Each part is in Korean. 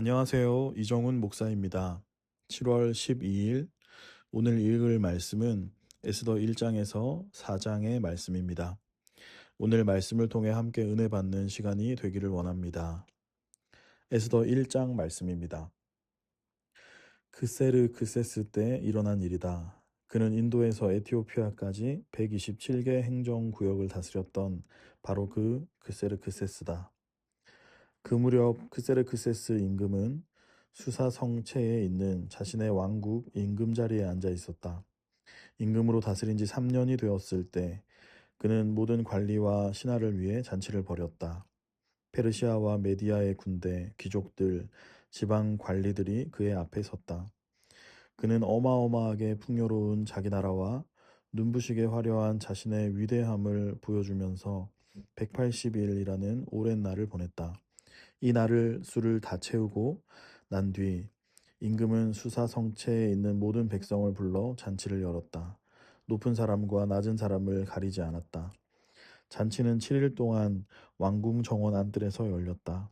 안녕하세요. 이정훈 목사입니다. 7월 12일 오늘 읽을 말씀은 에스더 1장에서 4장의 말씀입니다. 오늘 말씀을 통해 함께 은혜 받는 시간이 되기를 원합니다. 에스더 1장 말씀입니다. 그세르크세스 때 일어난 일이다. 그는 인도에서 에티오피아까지 127개 행정구역을 다스렸던 바로 그 그세르크세스다. 그 무렵 크세르크세스 임금은 수사 성체에 있는 자신의 왕국 임금 자리에 앉아 있었다. 임금으로 다스린 지 3년이 되었을 때 그는 모든 관리와 신하를 위해 잔치를 벌였다. 페르시아와 메디아의 군대, 귀족들, 지방 관리들이 그의 앞에 섰다. 그는 어마어마하게 풍요로운 자기 나라와 눈부시게 화려한 자신의 위대함을 보여주면서 180일이라는 오랜 날을 보냈다. 이 날을 술을 다 채우고 난 뒤 임금은 수사 성체에 있는 모든 백성을 불러 잔치를 열었다. 높은 사람과 낮은 사람을 가리지 않았다. 잔치는 7일 동안 왕궁 정원 안뜰에서 열렸다.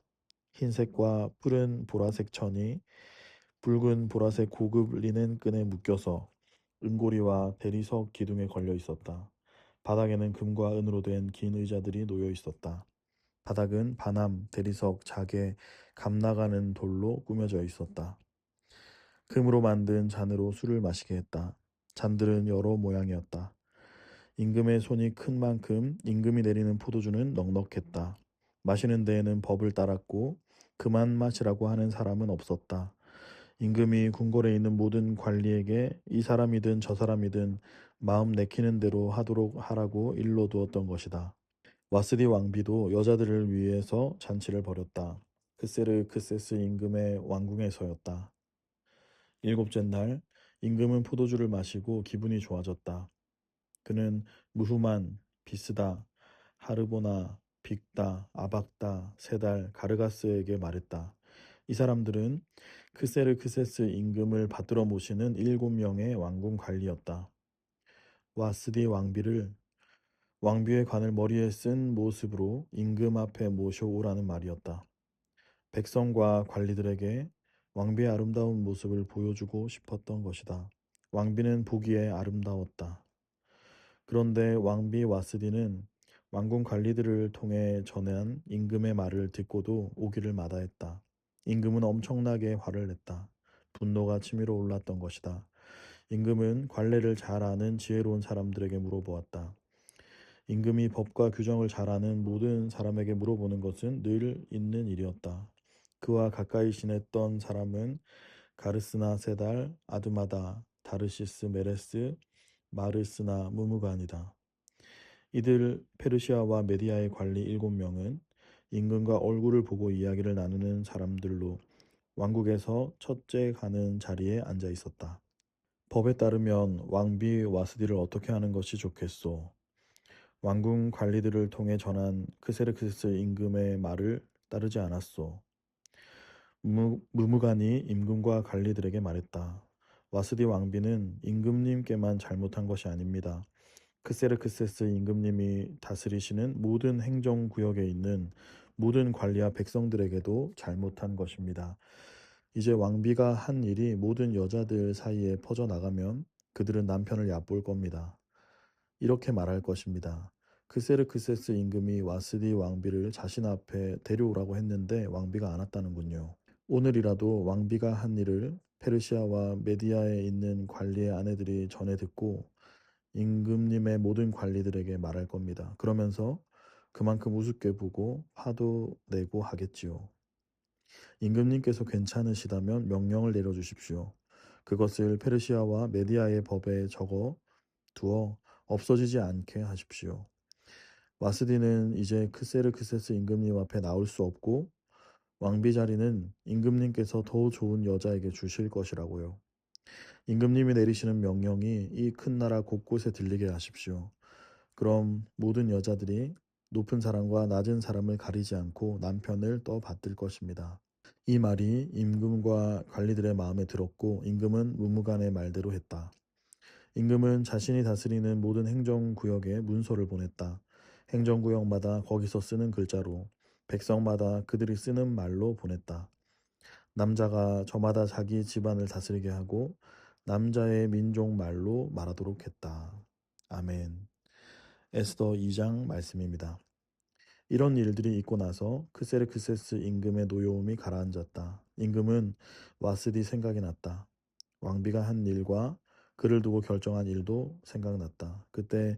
흰색과 푸른 보라색 천이 붉은 보라색 고급 리넨 끈에 묶여서 은고리와 대리석 기둥에 걸려 있었다. 바닥에는 금과 은으로 된 긴 의자들이 놓여 있었다. 바닥은 반암, 대리석, 자개, 감나가는 돌로 꾸며져 있었다. 금으로 만든 잔으로 술을 마시게 했다. 잔들은 여러 모양이었다. 임금의 손이 큰 만큼 임금이 내리는 포도주는 넉넉했다. 마시는 데에는 법을 따랐고 그만 마시라고 하는 사람은 없었다. 임금이 궁궐에 있는 모든 관리에게 이 사람이든 저 사람이든 마음 내키는 대로 하도록 하라고 일러 두었던 것이다. 와스디 왕비도 여자들을 위해서 잔치를 벌였다. 크세르크세스 임금의 왕궁에서였다. 일곱째 날 임금은 포도주를 마시고 기분이 좋아졌다. 그는 무후만, 비스다, 하르보나, 빅다, 아박다, 세달, 가르가스에게 말했다. 이 사람들은 크세르크세스 임금을 받들어 모시는 7명의 왕궁 관리였다. 와스디 왕비를 왕비의 관을 머리에 쓴 모습으로 임금 앞에 모셔오라는 말이었다. 백성과 관리들에게 왕비의 아름다운 모습을 보여주고 싶었던 것이다. 왕비는 보기에 아름다웠다. 그런데 왕비 와스디는 왕궁 관리들을 통해 전한 임금의 말을 듣고도 오기를 마다했다. 임금은 엄청나게 화를 냈다. 분노가 치밀어 올랐던 것이다. 임금은 관례를 잘 아는 지혜로운 사람들에게 물어보았다. 임금이 법과 규정을 잘 아는 모든 사람에게 물어보는 것은 늘 있는 일이었다. 그와 가까이 지냈던 사람은 가르스나 세달, 아드마다, 다르시스 메레스, 마르스나 무무간이다. 이들 페르시아와 메디아의 관리 7명은 임금과 얼굴을 보고 이야기를 나누는 사람들로 왕국에서 첫째 가는 자리에 앉아 있었다. 법에 따르면 왕비 와스디를 어떻게 하는 것이 좋겠소? 왕궁 관리들을 통해 전한 크세르크스 임금의 말을 따르지 않았소. 무무간이 임금과 관리들에게 말했다. 와스디 왕비는 임금님께만 잘못한 것이 아닙니다. 크세르크세스 임금님이 다스리시는 모든 행정구역에 있는 모든 관리와 백성들에게도 잘못한 것입니다. 이제 왕비가 한 일이 모든 여자들 사이에 퍼져나가면 그들은 남편을 얕볼 겁니다. 이렇게 말할 것입니다. 크세르크세스 임금이 와스디 왕비를 자신 앞에 데려오라고 했는데 왕비가 안 왔다는군요. 오늘이라도 왕비가 한 일을 페르시아와 메디아에 있는 관리의 아내들이 전해 듣고 임금님의 모든 관리들에게 말할 겁니다. 그러면서 그만큼 우습게 보고 화도 내고 하겠지요. 임금님께서 괜찮으시다면 명령을 내려주십시오. 그것을 페르시아와 메디아의 법에 적어 두어 없어지지 않게 하십시오. 와스디는 이제 크세르크세스 임금님 앞에 나올 수 없고 왕비 자리는 임금님께서 더 좋은 여자에게 주실 것이라고요. 임금님이 내리시는 명령이 이 큰 나라 곳곳에 들리게 하십시오. 그럼 모든 여자들이 높은 사람과 낮은 사람을 가리지 않고 남편을 떠받들 것입니다. 이 말이 임금과 관리들의 마음에 들었고 임금은 무무간의 말대로 했다. 임금은 자신이 다스리는 모든 행정구역에 문서를 보냈다. 행정구역마다 거기서 쓰는 글자로 백성마다 그들이 쓰는 말로 보냈다. 남자가 저마다 자기 집안을 다스리게 하고 남자의 민족 말로 말하도록 했다. 아멘. 에스더 2장 말씀입니다. 이런 일들이 있고 나서 크세르크세스 임금의 노여움이 가라앉았다. 임금은 와스디 생각이 났다. 왕비가 한 일과 그를 두고 결정한 일도 생각났다. 그때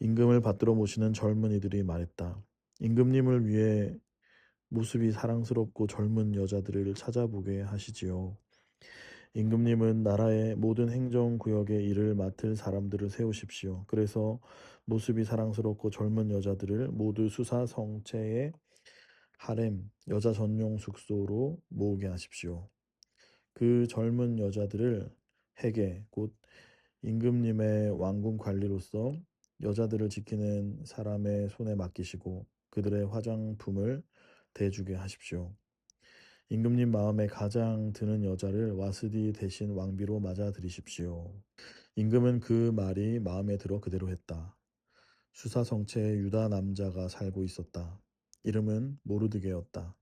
임금을 받들어 모시는 젊은이들이 말했다. 임금님을 위해 모습이 사랑스럽고 젊은 여자들을 찾아보게 하시지요. 임금님은 나라의 모든 행정구역의 일을 맡을 사람들을 세우십시오. 그래서 모습이 사랑스럽고 젊은 여자들을 모두 수사 성체의 하렘, 여자 전용 숙소로 모으게 하십시오. 그 젊은 여자들을 해계, 곧 임금님의 왕궁 관리로서 여자들을 지키는 사람의 손에 맡기시고 그들의 화장품을 대주게 하십시오. 임금님 마음에 가장 드는 여자를 와스디 대신 왕비로 맞아들이십시오. 임금은 그 말이 마음에 들어 그대로 했다. 수사성체에 유다 남자가 살고 있었다. 이름은 모르드게였다.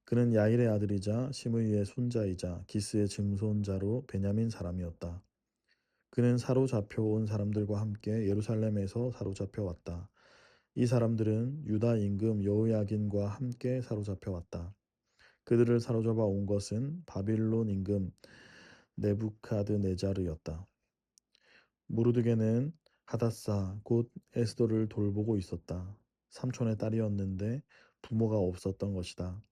그는 야일의 아들이자 시므이의 손자이자 기스의 증손자로 베냐민 사람이었다. 그는 사로잡혀 온 사람들과 함께 예루살렘에서 사로잡혀 왔다. 이 사람들은 유다 임금 여호야긴과 함께 사로잡혀 왔다. 그들을 사로잡아 온 것은 바빌론 임금 네부카드네자르였다. 모르드게는 하닷사 곧 에스더를 돌보고 있었다. 삼촌의 딸이었는데 부모가 없었던 것이다.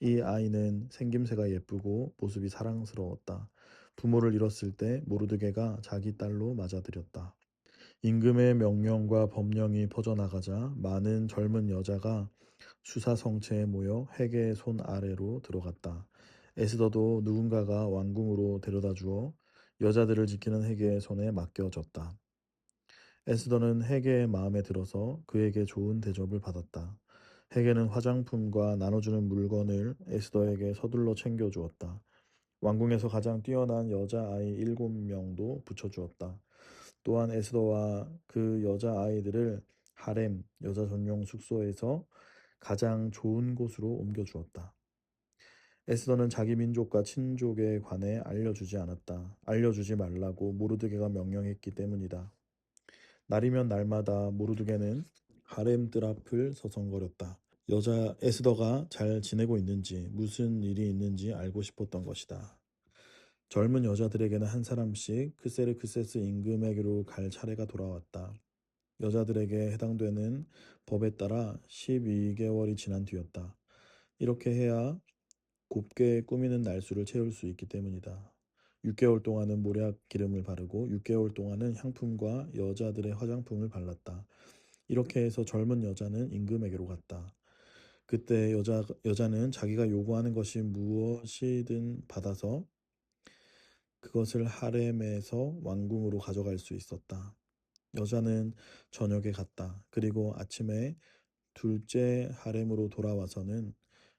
이 아이는 생김새가 예쁘고 모습이 사랑스러웠다. 부모를 잃었을 때 모르드게가 자기 딸로 맞아들였다. 임금의 명령과 법령이 퍼져나가자 많은 젊은 여자가 수사성체에 모여 해계의 손 아래로 들어갔다. 에스더도 누군가가 왕궁으로 데려다 주어 여자들을 지키는 해계의 손에 맡겨졌다. 에스더는 해계의 마음에 들어서 그에게 좋은 대접을 받았다. 해계는 화장품과 나눠주는 물건을 에스더에게 서둘러 챙겨주었다. 왕궁에서 가장 뛰어난 여자아이 7명도 붙여주었다. 또한 에스더와 그 여자아이들을 하렘, 여자 전용 숙소에서 가장 좋은 곳으로 옮겨주었다. 에스더는 자기 민족과 친족에 관해 알려주지 않았다. 알려주지 말라고 모르드게가 명령했기 때문이다. 날이면 날마다 모르드게는 하렘 뜰 앞을 서성거렸다. 여자 에스더가 잘 지내고 있는지 무슨 일이 있는지 알고 싶었던 것이다. 젊은 여자들에게는 한 사람씩 크세르크세스 임금에게로 갈 차례가 돌아왔다. 여자들에게 해당되는 법에 따라 12개월이 지난 뒤였다. 이렇게 해야 곱게 꾸미는 날수를 채울 수 있기 때문이다. 6개월 동안은 모략 기름을 바르고 6개월 동안은 향품과 여자들의 화장품을 발랐다. 이렇게 해서 젊은 여자는 임금에게로 갔다. 그때 여자는 자기가 요구하는 것이 무엇이든 받아서 그것을 하렘에서 왕궁으로 가져갈 수 있었다. 여자는 저녁에 갔다. 그리고 아침에 둘째 하렘으로 돌아와서는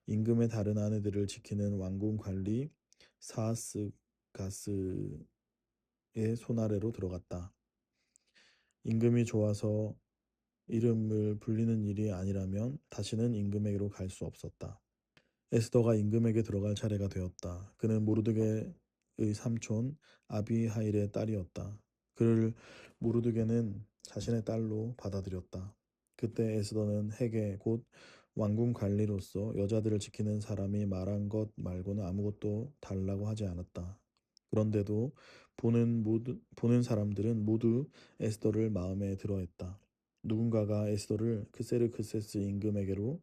임금의 다른 아내들을 지키는 왕궁 관리 사스가스의 손아래로 들어갔다. 임금이 좋아서 이름을 불리는 일이 아니라면 다시는 임금에게로 갈 수 없었다. 에스더가 임금에게 들어갈 차례가 되었다. 그는 모르드게의 삼촌 아비하일의 딸이었다. 그를 모르드게는 자신의 딸로 받아들였다. 그때 에스더는 해계 곧 왕궁 관리로서 여자들을 지키는 사람이 말한 것 말고는 아무것도 달라고 하지 않았다. 그런데도 보는 사람들은 모두 에스더를 마음에 들어했다. 누군가가 에스더를 크세르크세스 임금에게로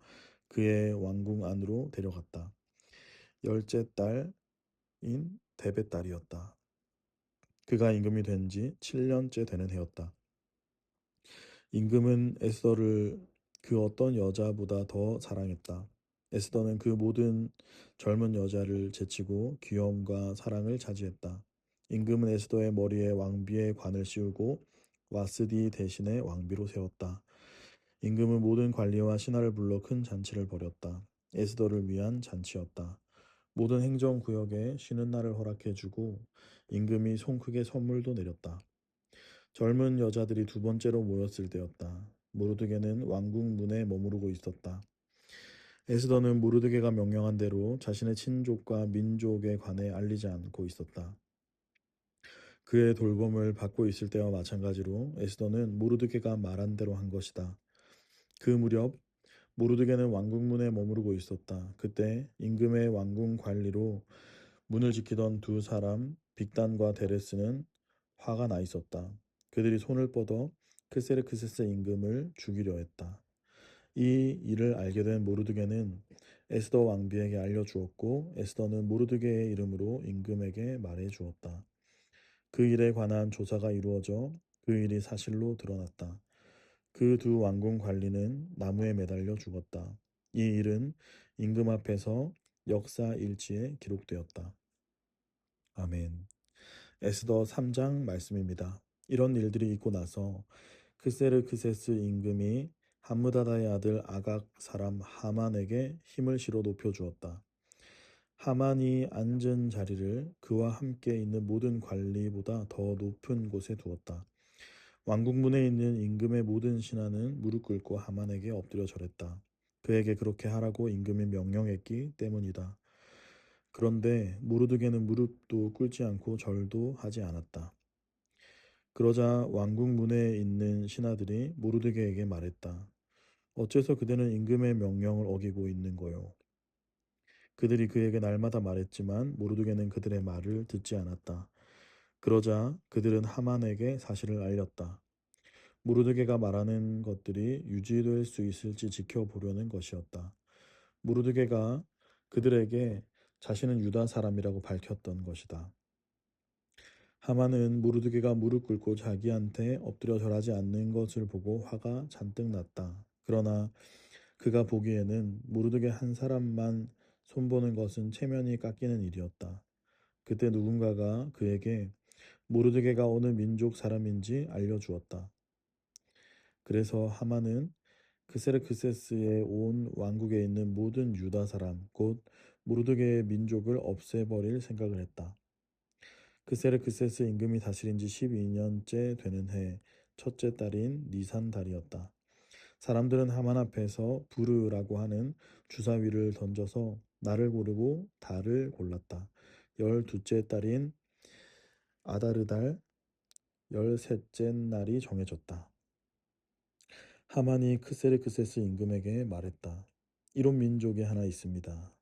그의 왕궁 안으로 데려갔다. 열째 딸인 데베 딸이었다. 그가 임금이 된 지 7년째 되는 해였다. 임금은 에스더를 그 어떤 여자보다 더 사랑했다. 에스더는 그 모든 젊은 여자를 제치고 귀여움과 사랑을 차지했다. 임금은 에스더의 머리에 왕비의 관을 씌우고 와스디 대신에 왕비로 세웠다. 임금은 모든 관리와 신하를 불러 큰 잔치를 벌였다. 에스더를 위한 잔치였다. 모든 행정구역에 쉬는 날을 허락해주고 임금이 손 크게 선물도 내렸다. 젊은 여자들이 두 번째로 모였을 때였다. 모르드게는 왕궁 문에 머무르고 있었다. 에스더는 모르드게가 명령한 대로 자신의 친족과 민족에 관해 알리지 않고 있었다. 그의 돌봄을 받고 있을 때와 마찬가지로 에스더는 모르드게가 말한 대로 한 것이다. 그 무렵 모르드게는 왕궁문에 머무르고 있었다. 그때 임금의 왕궁 관리로 문을 지키던 두 사람 빅단과 데레스는 화가 나 있었다. 그들이 손을 뻗어 크세르크세스 임금을 죽이려 했다. 이 일을 알게 된 모르드게는 에스더 왕비에게 알려주었고 에스더는 모르드게의 이름으로 임금에게 말해 주었다. 그 일에 관한 조사가 이루어져 그 일이 사실로 드러났다. 그 두 왕궁 관리는 나무에 매달려 죽었다. 이 일은 임금 앞에서 역사 일지에 기록되었다. 아멘. 에스더 3장 말씀입니다. 이런 일들이 있고 나서 크세르크세스 임금이 함므다다의 아들 아각 사람 하만에게 힘을 실어 높여주었다. 하만이 앉은 자리를 그와 함께 있는 모든 관리보다 더 높은 곳에 두었다. 왕궁문에 있는 임금의 모든 신하는 무릎 꿇고 하만에게 엎드려 절했다. 그에게 그렇게 하라고 임금이 명령했기 때문이다. 그런데 모르드게는 무릎도 꿇지 않고 절도 하지 않았다. 그러자 왕궁문에 있는 신하들이 모르드게에게 말했다. 어째서 그대는 임금의 명령을 어기고 있는 거요? 그들이 그에게 날마다 말했지만 모르드게는 그들의 말을 듣지 않았다. 그러자 그들은 하만에게 사실을 알렸다. 모르드게가 말하는 것들이 유지될 수 있을지 지켜보려는 것이었다. 모르드게가 그들에게 자신은 유다 사람이라고 밝혔던 것이다. 하만은 모르드게가 무릎 꿇고 자기한테 엎드려 절하지 않는 것을 보고 화가 잔뜩 났다. 그러나 그가 보기에는 모르드게 한 사람만 손보는 것은 체면이 깎이는 일이었다. 그때 누군가가 그에게 모르드게가 어느 민족 사람인지 알려주었다. 그래서 하만은 그세르크세스의 온 왕국에 있는 모든 유다 사람, 곧 모르드게의 민족을 없애버릴 생각을 했다. 그세르크세스 임금이 다스린 지 12년째 되는 해 첫째 달인 니산 달이었다. 사람들은 하만 앞에서 부르라고 하는 주사위를 던져서 날을 고르고 달을 골랐다. 12째 달인 아다르달 13째 날이 정해졌다. 하만이 크세르크세스 임금에게 말했다. 이런 민족이 하나 있습니다.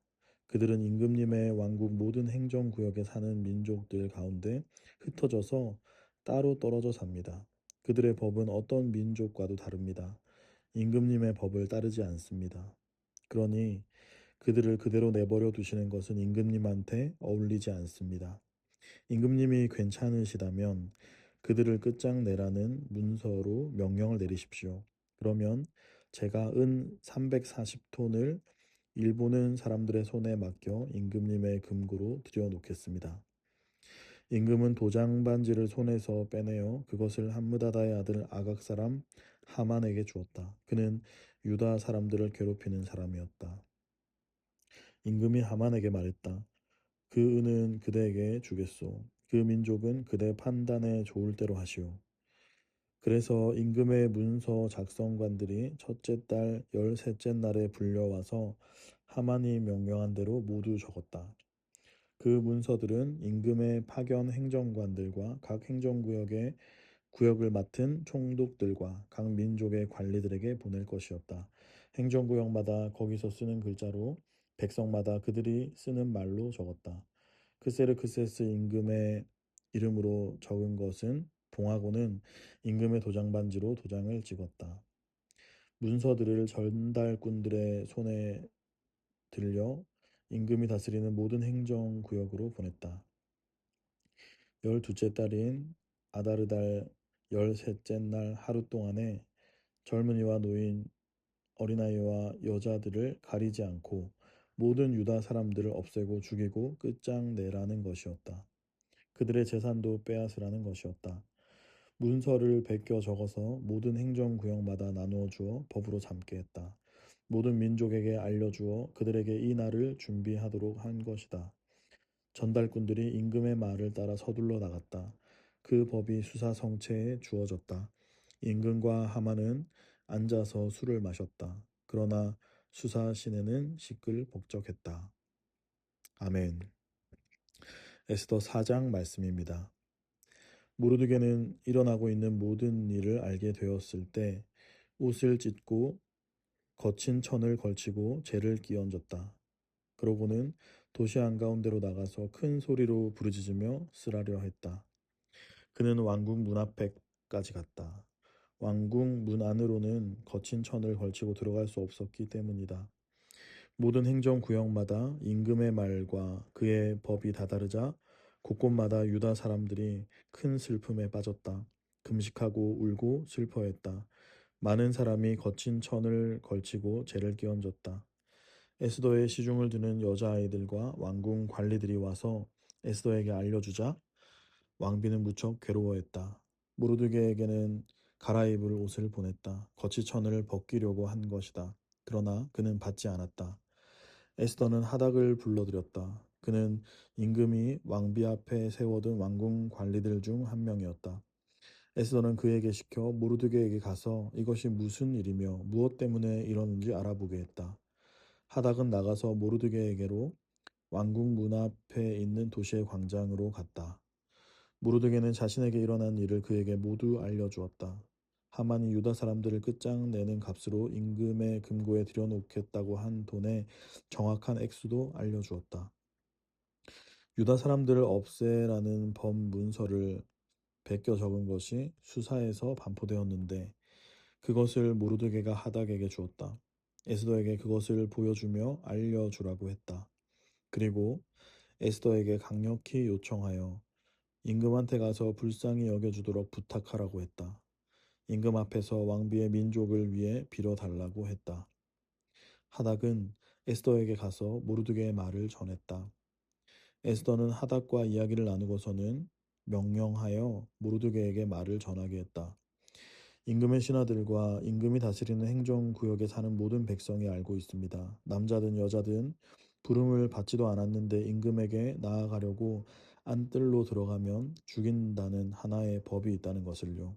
그들은 임금님의 왕국 모든 행정구역에 사는 민족들 가운데 흩어져서 따로 떨어져 삽니다. 그들의 법은 어떤 민족과도 다릅니다. 임금님의 법을 따르지 않습니다. 그러니 그들을 그대로 내버려 두시는 것은 임금님한테 어울리지 않습니다. 임금님이 괜찮으시다면 그들을 끝장내라는 문서로 명령을 내리십시오. 그러면 제가 은 340톤을 일보는 사람들의 손에 맡겨 임금님의 금고로 들여놓겠습니다. 임금은 도장 반지를 손에서 빼내어 그것을 함므다다의 아들 아각 사람 하만에게 주었다. 그는 유다 사람들을 괴롭히는 사람이었다. 임금이 하만에게 말했다. 그 은은 그대에게 주겠소. 그 민족은 그대 판단에 좋을 대로 하시오. 그래서 임금의 문서 작성관들이 첫째 달 13째 날에 불려와서 하만이 명령한 대로 모두 적었다. 그 문서들은 임금의 파견 행정관들과 각 행정구역의 구역을 맡은 총독들과 각 민족의 관리들에게 보낼 것이었다. 행정구역마다 거기서 쓰는 글자로 백성마다 그들이 쓰는 말로 적었다. 크세르크세스 임금의 이름으로 적은 것은 봉하고는 임금의 도장반지로 도장을 찍었다. 문서들을 전달꾼들의 손에 들려 임금이 다스리는 모든 행정구역으로 보냈다. 12째 달인 아다르달 13째 날 하루 동안에 젊은이와 노인, 어린아이와 여자들을 가리지 않고 모든 유다 사람들을 없애고 죽이고 끝장내라는 것이었다. 그들의 재산도 빼앗으라는 것이었다. 문서를 베껴 적어서 모든 행정구역마다 나누어 주어 법으로 삼게 했다. 모든 민족에게 알려주어 그들에게 이 날을 준비하도록 한 것이다. 전달꾼들이 임금의 말을 따라 서둘러 나갔다. 그 법이 수사성체에 주어졌다. 임금과 하만은 앉아서 술을 마셨다. 그러나 수사 시내는 시끌벅적했다. 아멘. 에스더 4장 말씀입니다. 모르드게는 일어나고 있는 모든 일을 알게 되었을 때 옷을 찢고 거친 천을 걸치고 재를 끼얹었다. 그러고는 도시 한가운데로 나가서 큰 소리로 부르짖으며 쓰라려 했다. 그는 왕궁 문 앞에까지 갔다. 왕궁 문 안으로는 거친 천을 걸치고 들어갈 수 없었기 때문이다. 모든 행정구역마다 임금의 말과 그의 법이 다다르자 곳곳마다 유다 사람들이 큰 슬픔에 빠졌다. 금식하고 울고 슬퍼했다. 많은 사람이 거친 천을 걸치고 재를 끼얹었다. 에스더의 시중을 드는 여자아이들과 왕궁 관리들이 와서 에스더에게 알려주자 왕비는 무척 괴로워했다. 모르드게에게는 갈아입을 옷을 보냈다. 거치천을 벗기려고 한 것이다. 그러나 그는 받지 않았다. 에스더는 하닥을 불러들였다. 그는 임금이 왕비 앞에 세워둔 왕궁 관리들 중 한 명이었다. 에스더는 그에게 시켜 모르드게에게 가서 이것이 무슨 일이며 무엇 때문에 이러는지 알아보게 했다. 하닥은 나가서 모르드게에게로 왕궁 문 앞에 있는 도시의 광장으로 갔다. 모르드게는 자신에게 일어난 일을 그에게 모두 알려주었다. 하만이 유다 사람들을 끝장내는 값으로 임금의 금고에 들여놓겠다고 한 돈의 정확한 액수도 알려주었다. 유다 사람들을 없애라는 법 문서를 베껴 적은 것이 수사에서 반포되었는데 그것을 모르드게가 하닥에게 주었다. 에스더에게 그것을 보여주며 알려주라고 했다. 그리고 에스더에게 강력히 요청하여 임금한테 가서 불쌍히 여겨주도록 부탁하라고 했다. 임금 앞에서 왕비의 민족을 위해 빌어달라고 했다. 하닥은 에스더에게 가서 모르드게의 말을 전했다. 에스더는 하닥과 이야기를 나누고서는 명령하여 모르드게에게 말을 전하게 했다. 임금의 신하들과 임금이 다스리는 행정구역에 사는 모든 백성이 알고 있습니다. 남자든 여자든 부름을 받지도 않았는데 임금에게 나아가려고 안뜰로 들어가면 죽인다는 하나의 법이 있다는 것을요.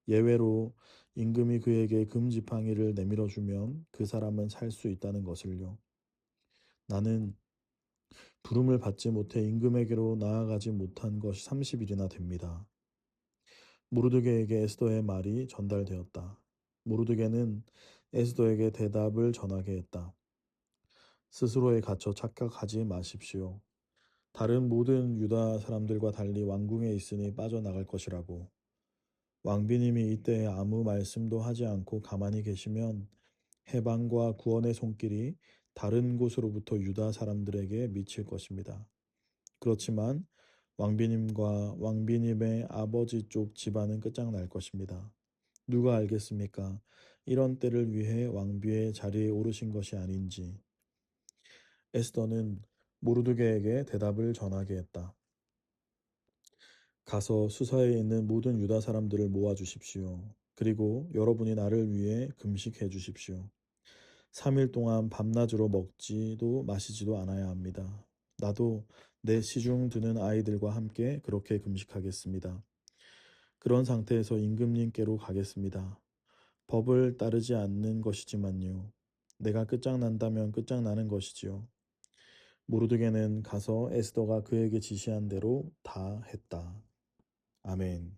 예외로 임금이 그에게 금지팡이를 내밀어주면 그 사람은 살 수 있다는 것을요. 나는 부름을 받지 못해 임금에게로 나아가지 못한 것이 30일이나 됩니다. 모르드게에게 에스더의 말이 전달되었다. 모르드게는 에스더에게 대답을 전하게 했다. 스스로에 갇혀 착각하지 마십시오. 다른 모든 유다 사람들과 달리 왕궁에 있으니 빠져나갈 것이라고. 왕비님이 이때에 아무 말씀도 하지 않고 가만히 계시면 해방과 구원의 손길이 다른 곳으로부터 유다 사람들에게 미칠 것입니다. 그렇지만 왕비님과 왕비님의 아버지 쪽 집안은 끝장날 것입니다. 누가 알겠습니까? 이런 때를 위해 왕비의 자리에 오르신 것이 아닌지. 에스더는 모르드게에게 대답을 전하게 했다. 가서 수사에 있는 모든 유다 사람들을 모아 주십시오. 그리고 여러분이 나를 위해 금식해 주십시오. 3일 동안 밤낮으로 먹지도 마시지도 않아야 합니다. 나도 내 시중 드는 아이들과 함께 그렇게 금식하겠습니다. 그런 상태에서 임금님께로 가겠습니다. 법을 따르지 않는 것이지만요. 내가 끝장난다면 끝장나는 것이지요. 모르드게는 가서 에스더가 그에게 지시한 대로 다 했다. 아멘.